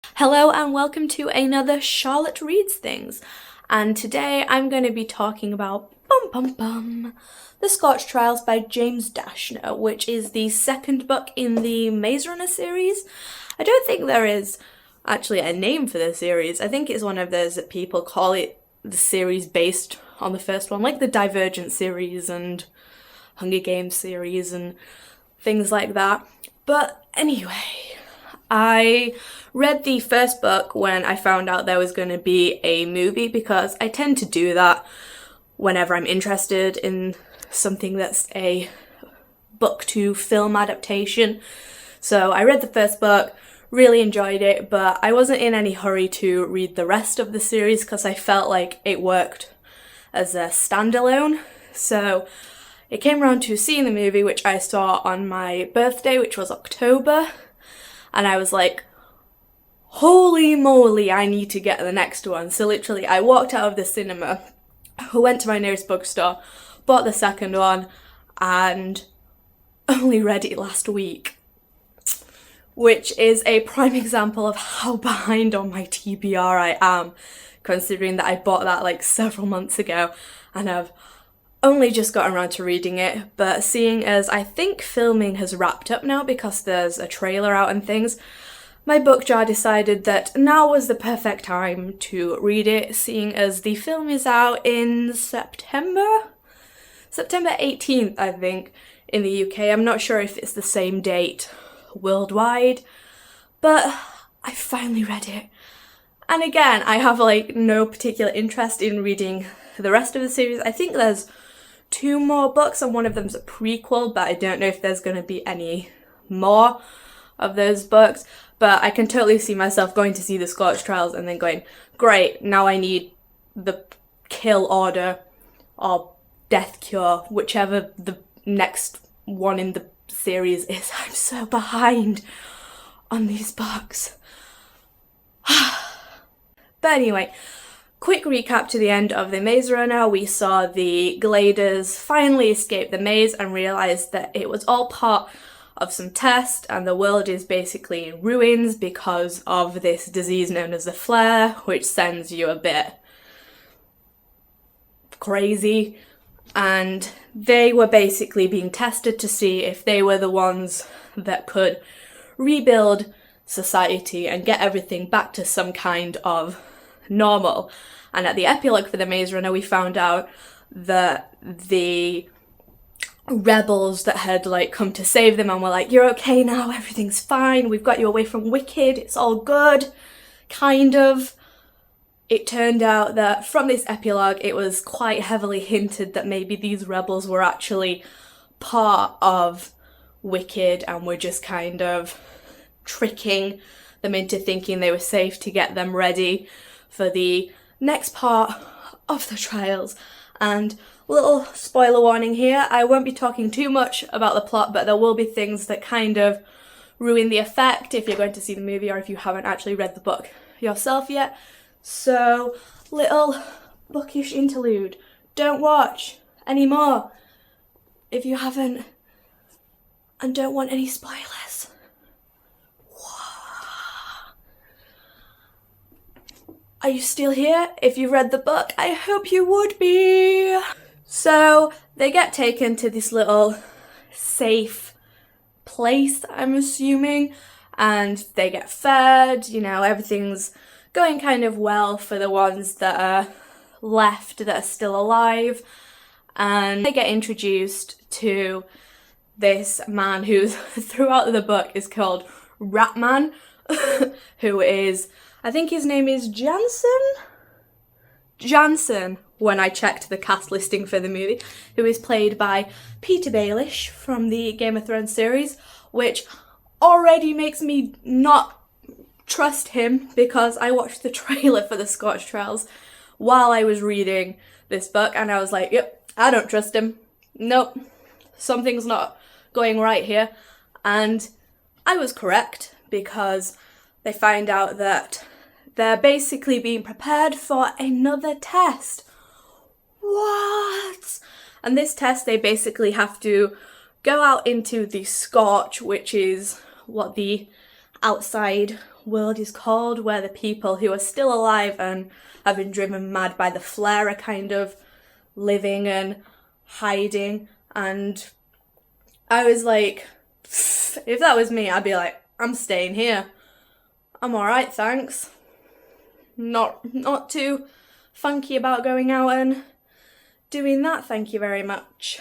Hello and welcome to another Charlotte Reads Things. And today I'm going to be talking about The Scorch Trials by James Dashner, which is the second book in the Maze Runner series. I don't think there is actually a name for the series. I think it's one of those that people call it the series based on the first one, like the Divergent series and Hunger Games series and things like that. But anyway, I read the first book when I found out there was going to be a movie, because I tend to do that whenever I'm interested in something that's a book to film adaptation. So I read the first book, really enjoyed it, but I wasn't in any hurry to read the rest of the series because I felt like it worked as a standalone. So it came around to seeing the movie, which I saw on my birthday, which was October. And I was like, holy moly, I need to get the next one. So literally, I walked out of the cinema, went to my nearest bookstore, bought the second one, and only read it last week. Which is a prime example of how behind on my TBR I am, considering that I bought that like several months ago, and I've only just gotten around to reading it. But seeing as I think filming has wrapped up now because there's a trailer out and things, my book jar decided that now was the perfect time to read it, seeing as the film is out in September 18th, I think, in the UK. I'm not sure if it's the same date worldwide, but I finally read it. And again, I have like no particular interest in reading the rest of the series. I think there's 2 more books and one of them's a prequel, but I don't know if there's going to be any more of those books. But I can totally see myself going to see the Scorch Trials and then going, great, now I need the Kill Order or Death Cure, whichever the next one in the series is. I'm so behind on these books. But anyway, quick recap to the end of the Maze Runner. We saw the Gladers finally escape the maze and realised that it was all part of some test and the world is basically in ruins because of this disease known as the flare, which sends you a bit crazy. And they were basically being tested to see if they were the ones that could rebuild society and get everything back to some kind of normal. And at the epilogue for the Maze Runner, we found out that the rebels that had like come to save them and were like, you're okay now, everything's fine, we've got you away from Wicked, it's all good, kind of. It turned out that from this epilogue, it was quite heavily hinted that maybe these rebels were actually part of Wicked and were just kind of tricking them into thinking they were safe to get them ready for the next part of the trials. And little spoiler warning here, I won't be talking too much about the plot, but there will be things that kind of ruin the effect if you're going to see the movie or if you haven't actually read the book yourself yet. So, little bookish interlude. Don't watch anymore if you haven't and don't want any spoilers. Are you still here? If you read the book, I hope you would be. So they get taken to this little safe place, I'm assuming, and they get fed, everything's going kind of well for the ones that are left that are still alive. And they get introduced to this man who's throughout the book is called Ratman, who is, I think his name is Jansen, when I checked the cast listing for the movie, who is played by Peter Baelish from the Game of Thrones series, which already makes me not trust him because I watched the trailer for the Scorch Trials while I was reading this book and I was like, yep, I don't trust him. Nope, something's not going right here. And I was correct, because they find out that they're basically being prepared for another test. What? And this test, they basically have to go out into the Scorch, which is what the outside world is called, where the people who are still alive and have been driven mad by the flare are kind of living and hiding. And I was like, if that was me, I'd be like, I'm staying here. I'm alright, thanks. Not too funky about going out and doing that, thank you very much.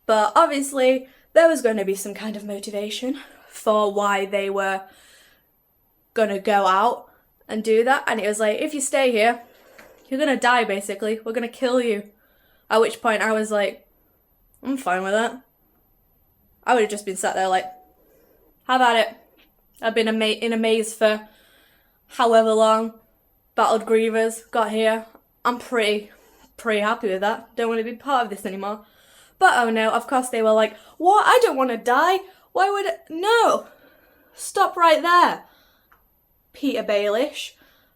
But obviously there was going to be some kind of motivation for why they were gonna go out and do that, and it was like, if you stay here, you're gonna die basically, we're gonna kill you. At which point I was like, I'm fine with that. I would have just been sat there like, have at it. I've been in a maze for however long, battled grievers, got here. I'm pretty happy with that. Don't want to be part of this anymore. But oh no, of course they were like, what? I don't want to die. Why would it? No. Stop right there. Peter Baelish.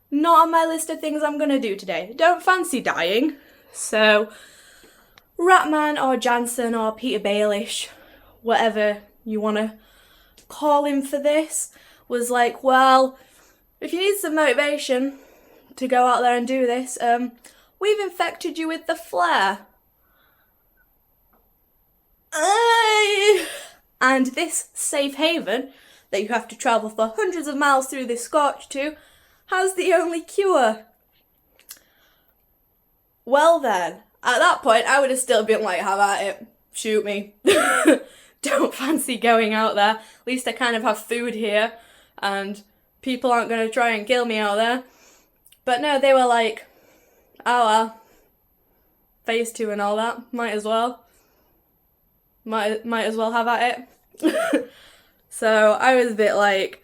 Not on my list of things I'm going to do today. Don't fancy dying. So, Ratman or Jansen or Peter Baelish, whatever you want to call him for this, was like, well, if you need some motivation to go out there and do this, we've infected you with the flare. And this safe haven that you have to travel for hundreds of miles through this Scorch to has the only cure. Well then, at that point I would have still been like, have at it, shoot me. Don't fancy going out there. At least I kind of have food here and people aren't going to try and kill me out there. But no, they were like, oh well, phase 2 and all that, might as well have at it. So I was a bit like,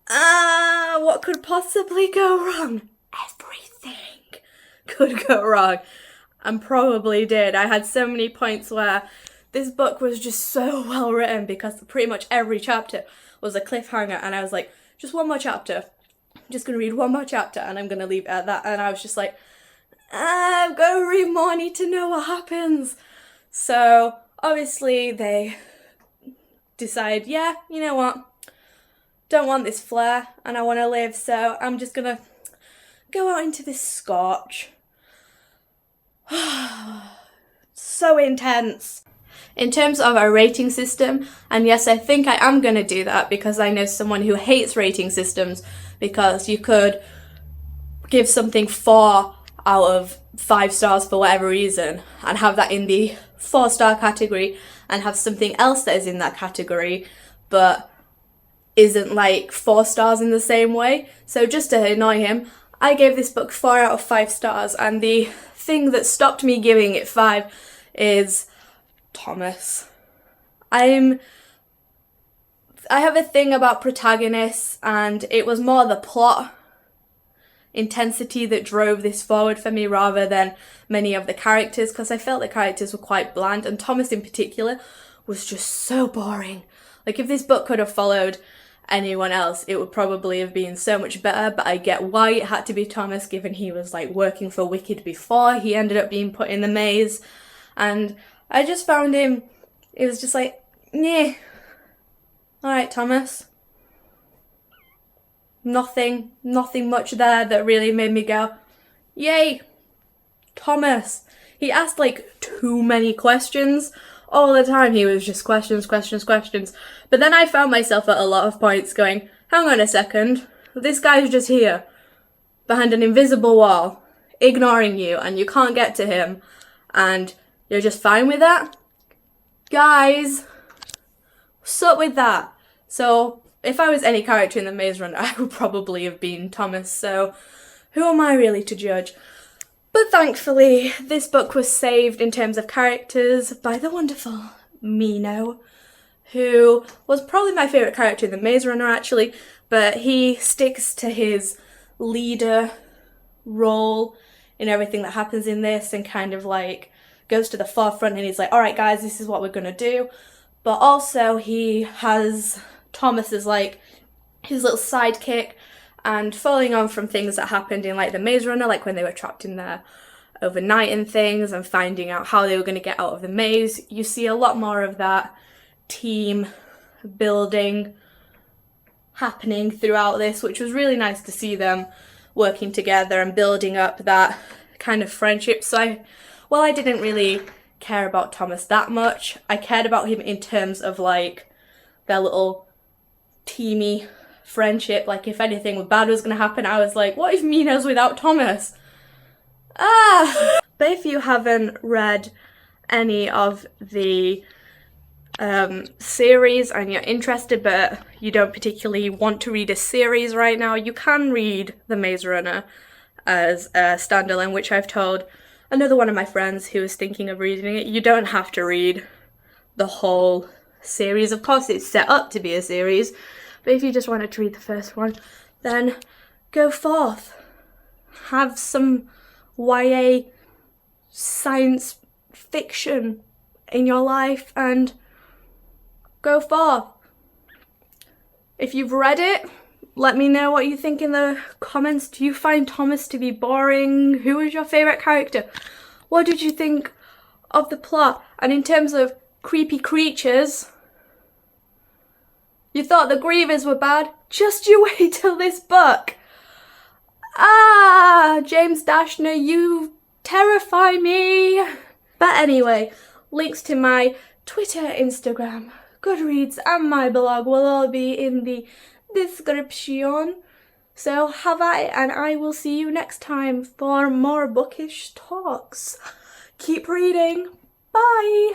what could possibly go wrong? Everything could go wrong, and probably did. I had so many points where this book was just so well written because pretty much every chapter was a cliffhanger, and I was like, just one more chapter. I'm just going to read one more chapter and I'm going to leave it at that. And I was just like, I've got to read more, I need to know what happens. So obviously they decide, yeah, you know what, don't want this flare and I want to live, so I'm just going to go out into this Scorch. So intense. In terms of a rating system, and yes, I think I am going to do that because I know someone who hates rating systems, because you could give something 4 out of 5 stars for whatever reason and have that in the 4-star category, and have something else that is in that category but isn't like 4 stars in the same way. So just to annoy him, I gave this book 4 out of 5 stars, and the thing that stopped me giving it 5 is Thomas. I have a thing about protagonists, and it was more the plot intensity that drove this forward for me rather than many of the characters, because I felt the characters were quite bland, and Thomas in particular was just so boring. Like, if this book could have followed anyone else, it would probably have been so much better, but I get why it had to be Thomas, given he was like working for Wicked before he ended up being put in the maze. And I just found him, it was just like, yeah, alright Thomas. Nothing much there that really made me go, yay, Thomas. He asked like too many questions all the time. He was just questions. But then I found myself at a lot of points going, hang on a second, this guy's just here, behind an invisible wall, ignoring you, and you can't get to him, and you're just fine with that? Guys, what's up with that? So, if I was any character in the Maze Runner, I would probably have been Thomas, so who am I really to judge? But thankfully, this book was saved in terms of characters by the wonderful Mino, who was probably my favourite character in the Maze Runner actually, but he sticks to his leader role in everything that happens in this, and kind of like goes to the forefront, and he's like, alright guys, this is what we're gonna do. But also he has Thomas as like his little sidekick, and following on from things that happened in like the Maze Runner, like when they were trapped in there overnight and things, and finding out how they were going to get out of the maze, you see a lot more of that team building happening throughout this, which was really nice to see them working together and building up that kind of friendship. So I didn't really care about Thomas that much. I cared about him in terms of like their little teamy friendship. Like if anything bad was gonna happen, I was like, what if Mina's without Thomas? But if you haven't read any of the series and you're interested but you don't particularly want to read a series right now, you can read The Maze Runner as a standalone, which I've told another one of my friends who is thinking of reading it. You don't have to read the whole series. Of course it's set up to be a series, but if you just wanted to read the first one, then go forth. Have some YA science fiction in your life and go forth. If you've read it, let me know what you think in the comments. Do you find Thomas to be boring? Who was your favourite character? What did you think of the plot? And in terms of creepy creatures, you thought the Grievers were bad? Just you wait till this book. James Dashner, you terrify me. But anyway, links to my Twitter, Instagram, Goodreads and my blog will all be in the description. So have and I will see you next time for more bookish talks. Keep reading. Bye.